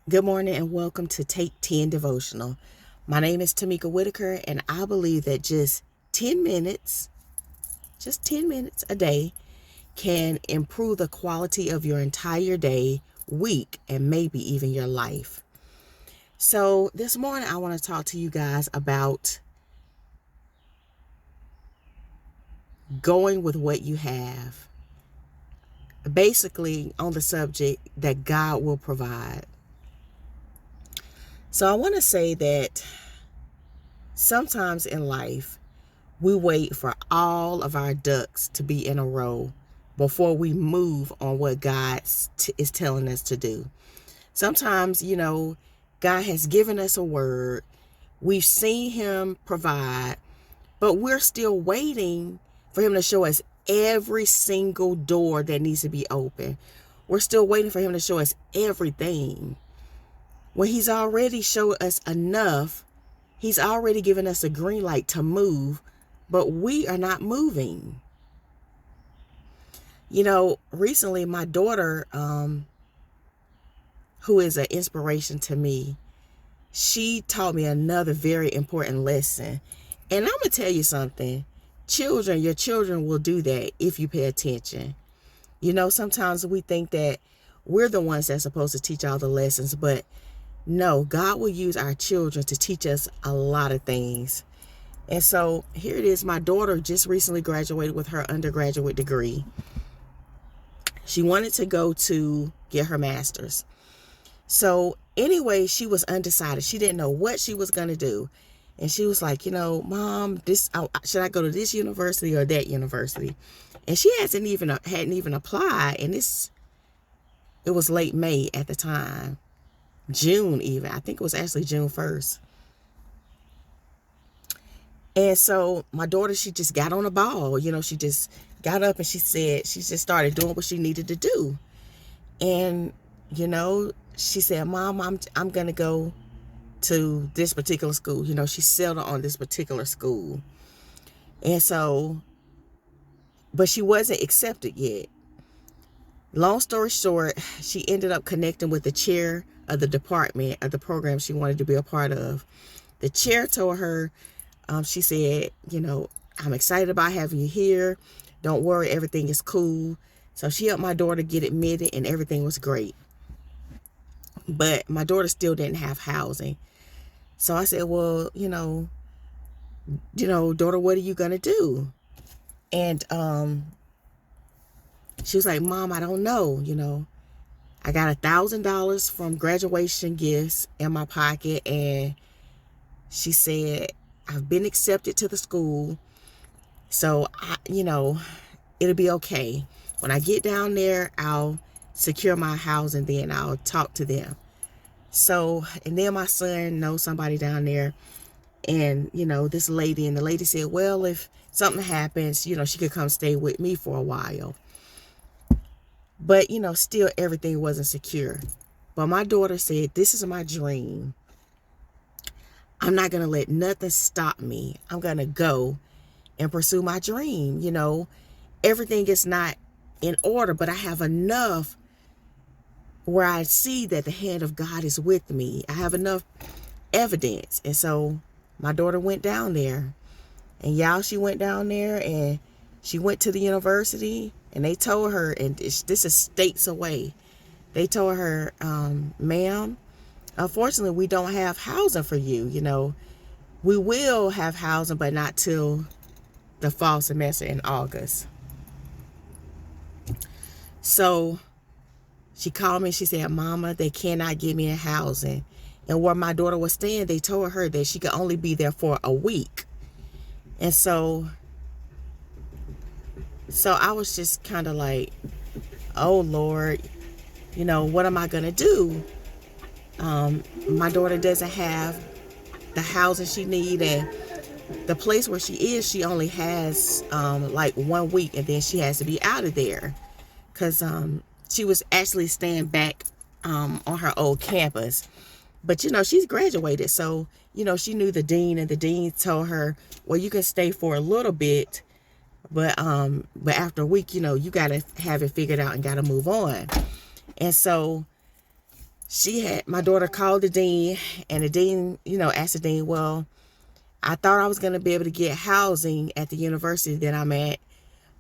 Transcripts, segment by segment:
Good morning and welcome to Take 10 Devotional. My name is Tamika Whitaker, and I believe that just 10 minutes, just 10 minutes a day can improve the quality of your entire day, week, and maybe even your life. So this morning I want to talk to you guys about going with what you have. Basically on the subject that God will provide. So I want to say that sometimes in life, we wait for all of our ducks to be in a row before we move on what God is telling us to do. Sometimes, God has given us a word. We've seen him provide, but we're still waiting for him to show us every single door that needs to be open. We're still waiting for him to show us everything. When he's already showed us enough, he's already given us a green light to move, but we are not moving. Recently my daughter, who is an inspiration to me, she taught me another very important lesson. And I'm going to tell you something. Your children will do that if you pay attention. Sometimes we think that we're the ones that's supposed to teach all the lessons, but no, God will use our children to teach us a lot of things. And so here it is. My daughter just recently graduated with her undergraduate degree. She wanted to go to get her master's. So anyway, she was undecided. She didn't know what she was going to do. And she was like, Mom, should I go to this university or that university? And she hadn't even applied. And it was late May at the time. June even. I think it was actually June 1st. And so my daughter, she just got on the ball. She just got up and she just started doing what she needed to do. And, she said, Mom, I'm going to go to this particular school. She settled on this particular school. And so, but she wasn't accepted yet. Long story short, she ended up connecting with the chair of the department of the program she wanted to be a part of. The chair told her, she said, I'm excited about having you here. Don't worry, everything is cool. So she helped my daughter get admitted and everything was great. But my daughter still didn't have housing. So I said, well, daughter, what are you going to do? And she was like, Mom, I don't know. I got $1,000 from graduation gifts in my pocket. And she said, I've been accepted to the school. So, it'll be okay. When I get down there, I'll secure my housing, then I'll talk to them. So, and then my son knows somebody down there. And, this lady, and the lady said, well, if something happens, she could come stay with me for a while. But, still everything wasn't secure. But my daughter said, this is my dream. I'm not going to let nothing stop me. I'm going to go and pursue my dream. Everything is not in order, but I have enough where I see that the hand of God is with me. I have enough evidence. And so my daughter went down there. And she went down there and she went to the university, and they told her, and this is states away, they told her, ma'am, unfortunately, we don't have housing for you. We will have housing, but not till the fall semester in August. So she called me and she said, Mama, they cannot give me a housing. And where my daughter was staying, they told her that she could only be there for a week. And so I was just kind of like, oh, Lord, what am I going to do? My daughter doesn't have the housing she needs, and the place where she is, she only has like 1 week, and then she has to be out of there because she was actually staying back on her old campus. But, she's graduated. So, she knew the dean, and the dean told her, well, you can stay for a little bit. But after a week, you got to have it figured out and got to move on. And so My daughter called the dean, and the dean, asked the dean, well, I thought I was going to be able to get housing at the university that I'm at,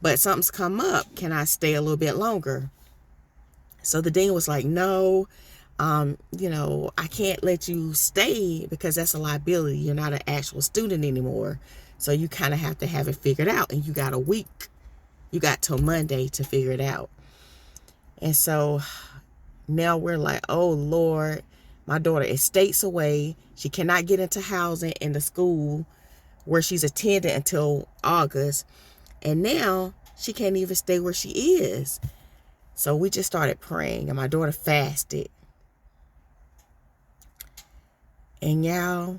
but something's come up. Can I stay a little bit longer? So the dean was like, no, I can't let you stay because that's a liability. You're not an actual student anymore. So you kind of have to have it figured out. And you got a week. You got till Monday to figure it out. And so now we're like, oh, Lord, my daughter is states away. She cannot get into housing in the school where she's attending until August. And now she can't even stay where she is. So we just started praying, and my daughter fasted. And y'all,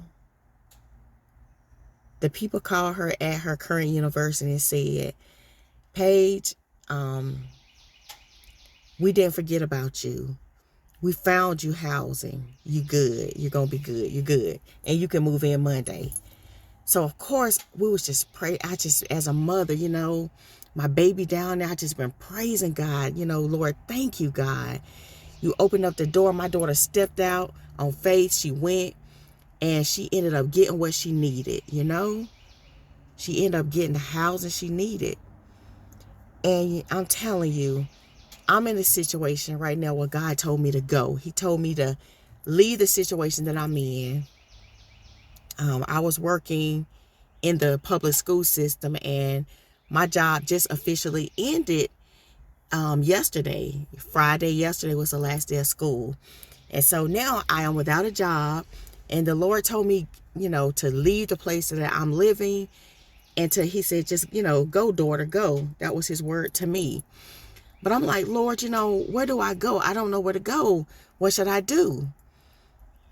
the people called her at her current university and said, Paige, we didn't forget about you. We found you housing. You good. You're going to be good. You're good. And you can move in Monday. So, of course, we was just praying. As a mother, my baby down there, I just been praising God. Lord, thank you, God. You opened up the door. My daughter stepped out on faith. She went, and she ended up getting what she needed, She ended up getting the housing she needed. And I'm telling you, I'm in a situation right now where God told me to go. He told me to leave the situation that I'm in. I was working in the public school system, and my job just officially ended yesterday. Yesterday was the last day of school. And so now I am without a job, and the Lord told me, to leave the place that I'm living, and he said, just, go, daughter, go. That was his word to me. But I'm like, Lord, where do I go? I don't know where to go. What should I do?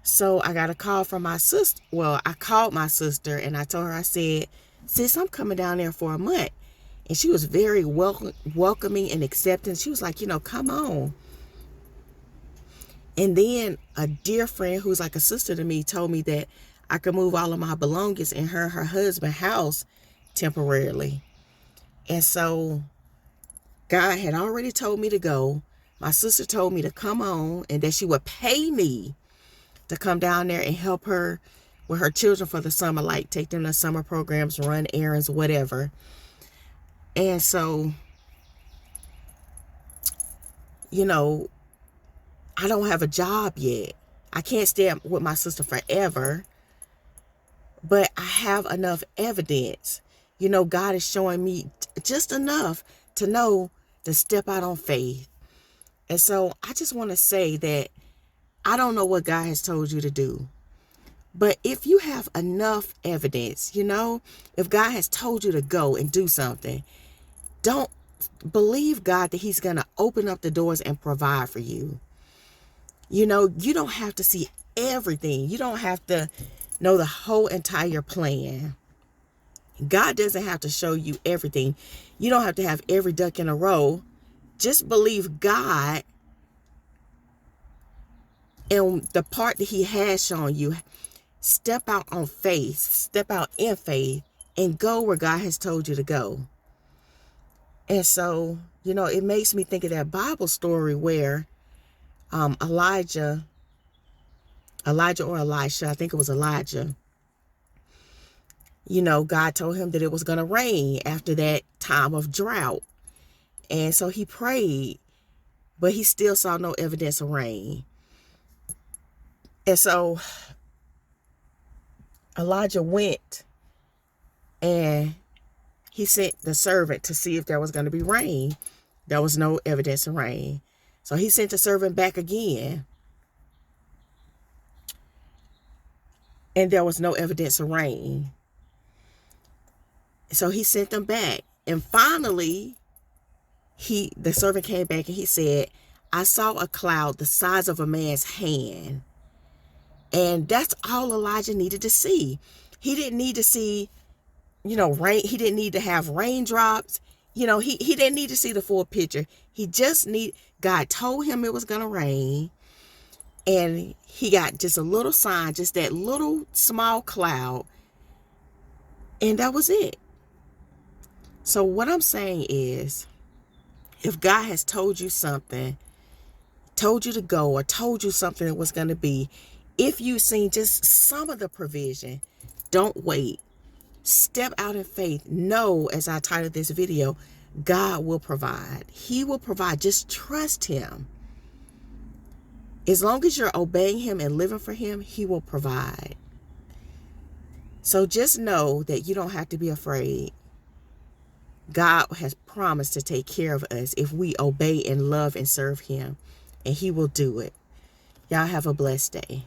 So I got a call from my sister. Well, I called my sister, and I told her, I said, sis, I'm coming down there for a month. And she was very welcoming and accepting. She was like, come on. And then a dear friend who's like a sister to me told me that I could move all of my belongings in her husband's house temporarily. And so God had already told me to go. My sister told me to come on, and that she would pay me to come down there and help her with her children for the summer, like take them to summer programs, run errands, whatever. And so, I don't have a job yet. I can't stay with my sister forever, but I have enough evidence. God is showing me just enough to know to step out on faith. And so I just want to say that I don't know what God has told you to do. But if you have enough evidence, if God has told you to go and do something, don't believe God that he's going to open up the doors and provide for you. You don't have to see everything. You don't have to know the whole entire plan. God doesn't have to show you everything. You don't have to have every duck in a row. Just believe God and the part that he has shown you. Step out on faith. Step out in faith and go where God has told you to go. And so, it makes me think of that Bible story where Elijah or Elisha, I think it was Elijah, God told him that it was going to rain after that time of drought. And so he prayed, but he still saw no evidence of rain. And so Elijah went and he sent the servant to see if there was going to be rain. There was no evidence of rain. So he sent the servant back again, and there was no evidence of rain. So he sent them back. And finally, the servant came back and he said, I saw a cloud the size of a man's hand. And that's all Elijah needed to see. He didn't need to see, rain. He didn't need to have raindrops. He didn't need to see the full picture. God told him it was going to rain. And he got just a little sign, just that little small cloud. And that was it. So what I'm saying is, if God has told you something, told you to go or told you something was going to be, if you've seen just some of the provision, don't wait. Step out in faith. Know, as I titled this video, God will provide. He will provide. Just trust him. As long as you're obeying him and living for him, he will provide. So just know that you don't have to be afraid. God has promised to take care of us if we obey and love and serve him, and he will do it. Y'all have a blessed day.